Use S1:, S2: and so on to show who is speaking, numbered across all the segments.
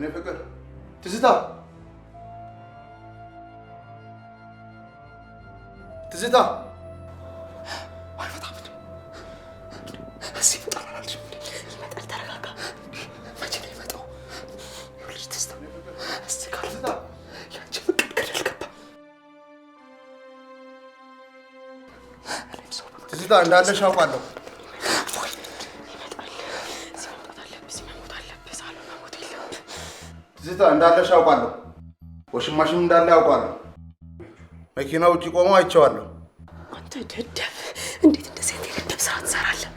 S1: የኔ ፍቅር ትዝታ
S2: አይመጣም እንዴ? እዚህ ይመጣል አላልሽም እንዴ? ይመጣል። ተረጋጋ። መቼ ነው የሚመጣው? ይኸውልሽ ትዝታ እዚህ ካልመጣ ያንቺ ፍቅር ገደል ገባ።
S1: ትዝታ እንዳለሽ አውቃለሁ። ትዝታ እንዳለሽ አውቃለሁ። ወሽማሽም እንዳለ አውቃለሁ። መኪና ውጪ ቆሞ አይቼዋለሁ።
S2: አንተ ደደብ! እንዴት እንደዚህ አይነት የደደብ ስራ ትሰራለህ?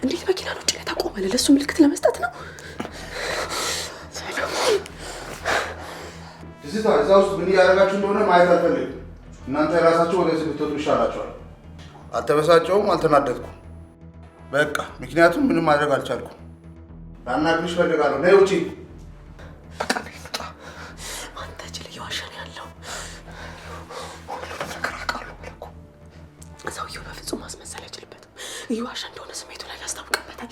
S2: እንዴት መኪና ውጪ ላይ ታቆማለህ? ለእሱ ምልክት ለመስጠት ነው?
S1: ትዝታ እዛ ውስጥ ምን እያደረጋችሁ እንደሆነ ማየት አልፈልግም። እናንተ የራሳችሁ ወደዚህ ብትወጡ ይሻላችኋል። አልተበሳጨውም፣ አልተናደድኩም። በቃ ምክንያቱም ምንም ማድረግ አልቻልኩም። ላናግርሽ እፈልጋለሁ። ነይ ውጪ።
S2: በቃ ነው ይመጣ። አንተ ጅል እየዋሸ ነው ያለው። ሁሉንም ነገር አውቃለሁ እኮ። ሰውየው በፍጹም ማስመሰል አይችልበትም። እየዋሸ እንደሆነ ስሜቱ ላይ ያስታውቅበታል።